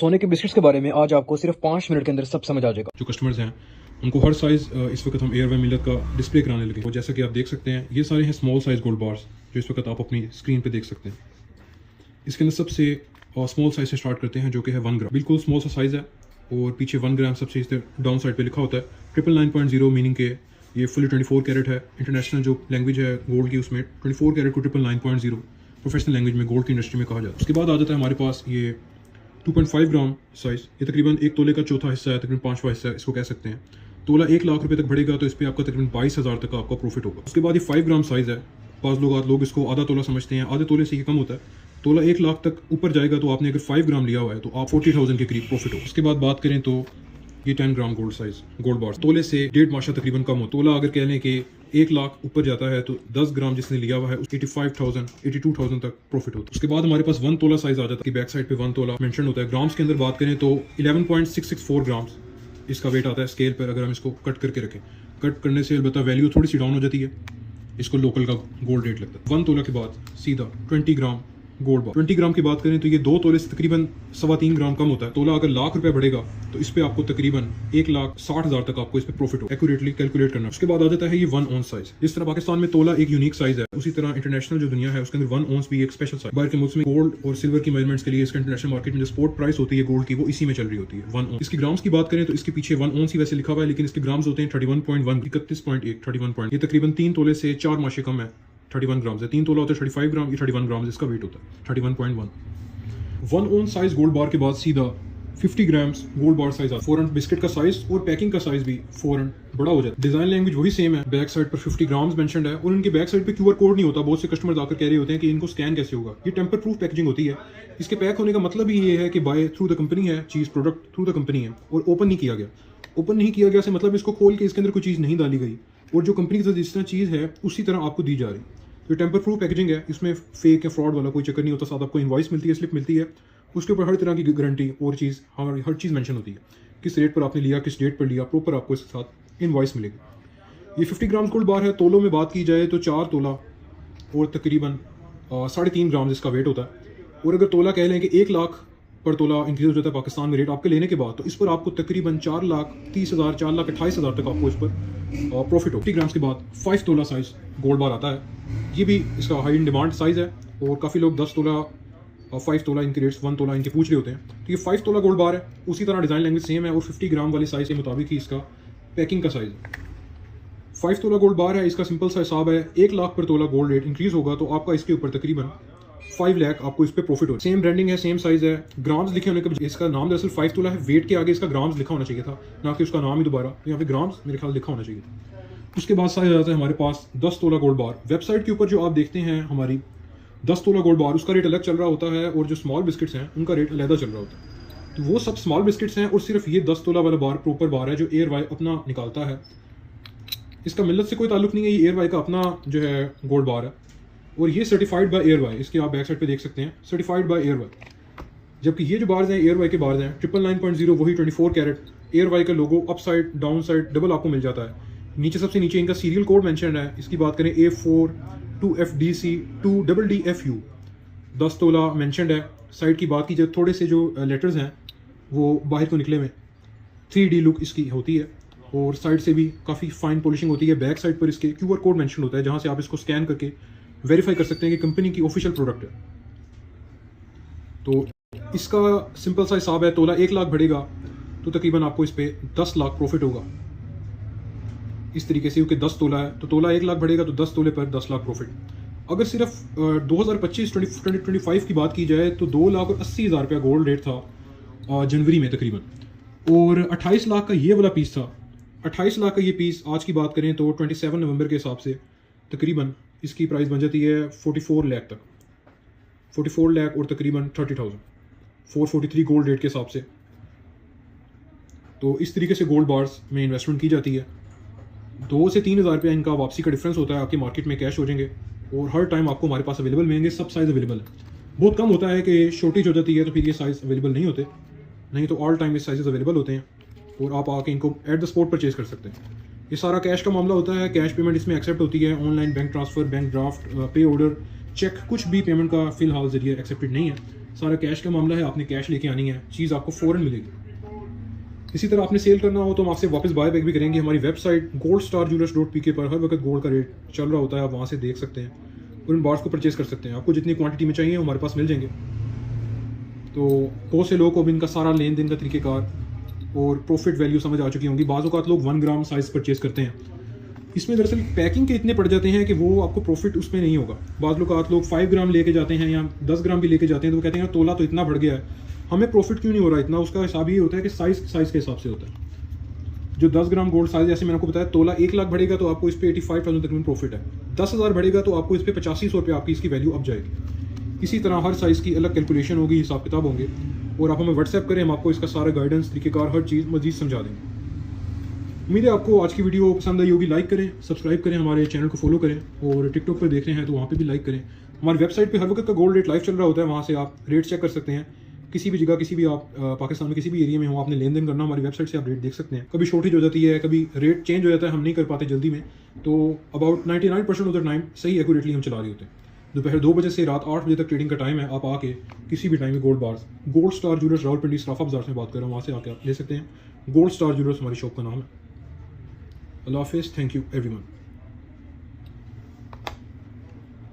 सोने के बिस्किट्स के बारे में आज आपको सिर्फ 5 मिनट के अंदर सब समझ आ जाएगा। जो कस्टमर्स हैं उनको हर साइज़ इस वक्त हम एयरवे मिलत का डिस्प्ले कराने लगे। और जैसा कि आप देख सकते हैं ये सारे हैं स्मॉल साइज़ गोल्ड बार्स जो इस वक्त आप अपनी स्क्रीन पे देख सकते हैं। इसके अंदर सबसे स्मॉल साइज़ से स्टार्ट करते हैं जो कि है 1 ग्राम, बिल्कुल स्मॉल सा साइज़ है और पीछे 1 ग्राम सबसे इस डाउन साइड पर लिखा होता है 999.0, मीनिंग के ये फुली 24 कैरेट है। इंटरनेशनल जो लैंग्वेज है गोल्ड की उसमें 24 कैरेट को 999.0 प्रोफेशनल लैंग्वेज में गोल्ड की इंडस्ट्री में कहा जाता है। उसके बाद आ जाता है हमारे पास ये 2.5 ग्राम साइज़, ये तकरीबन 1 तोले का चौथा हिस्सा है, तकरीबन 5वां हिस्सा इसको कह सकते हैं। तोला 1 लाख रुपए तक बढ़ेगा तो इस पर आपका तकरीबन 22,000 तक का आपका प्रॉफिट होगा। उसके बाद ये 5 ग्राम साइज़ है, पास लोग इसको आधा तोला समझते हैं, आधे तोले से ये कम होता है। तोला 1 लाख तक ऊपर जाएगा तो आपने अगर 5 ग्राम लिया हुआ है तो आप 40,000 के करीब प्रॉफिट हो। उसके बाद बात करें तो ये 10 ग्राम गोल्ड साइज़ गोल्ड बार, तोले से 1.5 माशा तकरीबन कम हो। तोला अगर कह लें कि 1 लाख ऊपर जाता है तो 10 ग्राम जिसने लिया हुआ है 85,000 82,000 तक प्रॉफिट होता है। उसके बाद हमारे पास 1 तोला साइज़ आ जाता है, बैक साइड पे 1 तोला मेंशन होता है। ग्राम्स के अंदर बात करें तो 11.664 ग्राम्स इसका वेट आता है स्केल पर। अगर हम इसको कट करके रखें, कट करने से अलबत्ता वैल्यू थोड़ी सी डाउन हो जाती है, इसको लोकल का गोल्ड रेट लगता है। 1 तोला के बाद सीधा 20 ग्राम गोल्ड बार। 20 ग्राम की बात करें तो ये 2 तोले से तकरीबन 3.25 ग्राम कम होता है। तोला अगर लाख रुपए बढ़ेगा तो इस पे आपको तकरीबन 1,60,000 तक आपको इस पे प्रॉफिट हो। एक्यूरेटली कैलकुलेट करना। उसके बाद आ जाता है ये 1 ऑन्स साइज। जिस तरह पाकिस्तान में तोला एक यूनिक साइज है, उसी तरह इंटरनेशनल जो दुनिया है उसके अंदर 1 ऑन्स भी एक स्पेशल साइज। बाहर के मुल्क में गोल्ड और सिल्वर की मेजरमेंट्स के लिए इसका इंटरनेशनल मार्केट में जो स्पोर्ट प्राइस होती है गोल्ड की, वो इसी में चल रही होती है 1 ऑन्स। इसकी ग्राम्स की बात करें तो इसके पीछे 1 ऑन्स ही वैसे लिखा हुआ है, लेकिन इसके ग्राम्स होते हैं 31.1, 31.1, 31. ये तकरीबन 3 तोले से 4 माशे कम है। 31 ग्राम है, 3 तोला होता है 35 ग्राम, ये 31 ग्राम इसका वेट होता है 31.1। 1 ऑन साइज गोल्ड बार के बाद सीधा 50 ग्राम्स गोल्ड बार साइज आता है। फोरन बिस्किट का साइज और पैकिंग का साइज भी फोरन बड़ा हो जाता है। डिजाइन लैंग्वेज वही सेम है, बैक साइड पर 50 ग्राम्स मेंशन्ड है और उनके बैक साइड पे QR कोड नहीं होता। बहुत से कस्टमर्स आकर कह रहे होते हैं कि इनको स्कैन कैसे होगा। ये टेम्पर प्रूफ पैकेजिंग होती है। इसके पैक होने का मतलब ही ये है कि बाय थ्रू द कंपनी है चीज, प्रोडक्ट थ्रू द कंपनी है और ओपन नहीं किया गया। ओपन नहीं किया गया से मतलब इसको खोल के इसके अंदर कोई चीज़ नहीं डाली गई और जो कंपनी के साथ जिस तरह चीज़ है उसी तरह आपको दी जा रही। तो टेम्पर प्रूफ पैकेजिंग है, इसमें फेक या फ्रॉड वाला कोई चक्कर नहीं होता। साथ आपको इनवॉइस मिलती है, स्लिप मिलती है, उसके ऊपर हर तरह की गारंटी और चीज़ हर चीज़ मेंशन होती है। किस रेट पर आपने लिया, किस डेट पर लिया, प्रॉपर आपको इसके साथ इनवॉइस मिलेगी। ये 50 ग्राम गोल्ड बार है। तोलों में बात की जाए तो 4 तोला और तकरीबन 3.5 ग्राम इसका वेट होता है। और अगर तोला कह लें कि 1 लाख पर तोला इंक्रीज हो जाता है पाकिस्तान में रेट आपके लेने के बाद, तो इस पर आपको तकरीबन 4,30,000 4,28,000 तक आपको इस पर प्रॉफिट हो। 50 ग्राम्स के बाद 5 तोला साइज गोल्ड बार आता है। ये भी इसका हाई इन डिमांड साइज है और काफ़ी लोग 10 तोला 5 तोला इनके रेट्स 1 तोला इनके पूछ रहे होते हैं। तो ये 5 तोला गोल्ड बार है, उसी तरह डिज़ाइन लैंग्वेज सेम है और 50 ग्राम वाली साइज़ के मुताबिक ही इसका पैकिंग का साइज़ है। 5 तोला गोल्ड बार है। इसका सिंपल सा हिसाब है, 1 लाख पर तोला गोल्ड रेट इंक्रीज होगा तो आपका इसके ऊपर तकरीबन 5 लाख आपको इस पर प्रॉफिट हो। सेम ब्रांडिंग है, सेम साइज़ है। ग्राम्स लिखे होने के, इसका नाम दरअसल 5 तोला है, वेट के आगे इसका ग्राम्स लिखा होना चाहिए था, ना कि उसका नाम ही दोबारा। तो यहाँ पे ग्राम्स मेरे ख्याल लिखा होना चाहिए था। उसके बाद साइज आ जाता है हमारे पास 10 तोला गोल्ड बार। वेबसाइट के ऊपर जो आप देखते हैं हमारी 10 तोला गोल्ड बार, उसका रेट अलग चल रहा होता है और जो स्मॉल बिस्किट्स हैं उनका रेट अलग चल रहा होता है। तो वो सब स्मॉल बिस्किट्स हैं और सिर्फ ये 10 तोला वाला बार प्रॉपर बार है जो एयर वाई अपना निकालता है। इसका मिल्लत से कोई ताल्लुक नहीं है, ये एयर वाई का अपना जो है गोल्ड बार है और ये सर्टिफाइड बाय एयर वाई। इसके आप बैक साइड पे देख सकते हैं, सर्टिफाइड बाय एयर वाई। जबकि ये जो बार्स हैं एयर वाई के बार्स हैं 999.0, वही 24 कैरेट एयर वाई का logo upside down side double आपको मिल जाता है। नीचे सबसे नीचे इनका सीरियल कोड मेंशन है। इसकी बात करें A4 2FDC 2DDFU 10 तोला मेंशनड है। साइड की बात की जाए, थोड़े से जो लेटर्स हैं वो बाहर को निकले में 3D लुक इसकी होती है और साइड से भी काफ़ी फाइन पॉलिशिंग होती है। बैक साइड पर इसके QR कोड मेंशन होता है जहाँ से आप इसको स्कैन करके वेरीफाई कर सकते हैं कि कंपनी की ऑफिशियल प्रोडक्ट है। तो इसका सिंपल सा हिसाब है, तोला 1 लाख बढ़ेगा तो तकरीबन आपको इस पर 10 लाख प्रॉफिट होगा। इस तरीके से, क्योंकि 10 तोला है तो तोला 1 लाख बढ़ेगा तो 10 तोले पर 10 लाख प्रॉफिट। अगर सिर्फ 2025 की बात की जाए तो 2,80,000 रुपया गोल्ड रेट था जनवरी में तकरीबन, और 28 लाख का ये वाला पीस था। 28 लाख का ये पीस आज की बात करें तो 27 नवंबर के हिसाब से तकरीबन इसकी प्राइस बन जाती है 44 लाख तक, 44 लाख और तकरीबन 30,000, 443 गोल्ड रेट के हिसाब से। तो इस तरीके से गोल्ड बार्स में इन्वेस्टमेंट की जाती है। 2 से 3 हज़ार रुपया इनका वापसी का डिफरेंस होता है, आपके मार्केट में कैश हो जाएंगे और हर टाइम आपको हमारे पास अवेलेबल मिलेंगे। सब साइज़ अवेलेबल है। बहुत कम होता है कि शॉर्टेज हो जाती है तो फिर ये साइज़ अवेलेबल नहीं होते, नहीं तो ऑल टाइम ये साइज़ अवेलेबल होते हैं और आप आके इनको एट द स्पॉट परचेज कर सकते हैं। ये सारा कैश का मामला होता है, कैश पेमेंट इसमें एक्सेप्ट होती है। Online bank transfer, bank draft, पे ऑर्डर, चेक, कुछ भी पेमेंट का फिलहाल जरिए एक्सेप्टेड नहीं है। सारा कैश का मामला है, आपने कैश लेके आनी है, चीज़ आपको फ़ौरन मिलेगी। इसी तरह आपने सेल करना हो तो हम आपसे वापस बाय बैक भी करेंगे। हमारी वेबसाइट goldstarjewelers.pk पर हर वक्त गोल्ड का रेट चल रहा होता है, आप वहाँ से देख सकते हैं और इन बार्स को परचेज़ कर सकते हैं। आपको जितनी क्वांटिटी में चाहिए हमारे पास मिल जाएंगे। तो बहुत से लोगों को अब इनका सारा लेन देन का तरीक़ेकार और प्रॉफिट वैल्यू समझ आ चुकी होंगी। बाज़ औक़ात लोग 1 ग्राम साइज़ परचेज़ करते हैं, इसमें दरअसल पैकिंग के इतने पड़ जाते हैं कि वो आपको प्रॉफिट उसमें नहीं होगा। बाज़ लोग 5 ग्राम लेके जाते हैं या 10 ग्राम भी लेके जाते हैं तो वो कहते हैं तोला तो इतना बढ़ गया है, हमें प्रॉफिट क्यों नहीं हो रहा इतना। उसका हिसाब ये होता है कि साइज़ के हिसाब से होता है। जो 10 ग्राम गोल्ड साइज़, जैसे मैंने आपको बताया, तोला 1 लाख बढ़ेगा तो आपको इस पर 85,000 तक में प्रॉफिट है। 10,000 बढ़ेगा तो आपको इस पर 8500 रुपये आपकी इसकी वैल्यू अब जाएगी। इसी तरह हर साइज़ की अलग कैलकुलेशन होगी, हिसाब किताब होंगे, और आप हमें व्हाट्सएप करें, हम आपको इसका सारा गाइडेंस, तरीक़ेकार, हर चीज़ मज़ीद समझा देंगे। उम्मीद है आपको आज की वीडियो पसंद आई होगी। लाइक करें, सब्सक्राइब करें, हमारे चैनल को फॉलो करें, और टिकटॉक पर देख रहे हैं तो वहाँ पे भी लाइक करें। हमारी वेबसाइट पे हर वक्त का गोल्ड रेट लाइव चल रहा होता है, वहाँ से आप रेट चेक कर सकते हैं। किसी भी जगह, किसी भी आप पाकिस्तान में किसी भी एरिया में हो, आपने लेन देन करना, हमारी वेबसाइट से आप रेट देख सकते हैं। कभी शॉर्टेज हो जाती है, कभी रेट चेंज हो जाता है, हम नहीं कर पाते जल्दी में, तो अबाउट 99% ऑफ द टाइम सही एक्यूरेटली हम चला रहे होते हैं। दोपहर 2 बजे से रात 8 बजे तक ट्रेडिंग का टाइम है। आप आके किसी भी टाइम में gold bars, gold star jewellers Rawalpindi Sarafa Bazaar से बात कर रहा हूँ, वहाँ से आके आप ले सकते हैं। गोल्ड स्टार ज्वेलर्स हमारी शॉप का नाम है। अल्लाह हाफिज़, थैंक यू एवरीवन।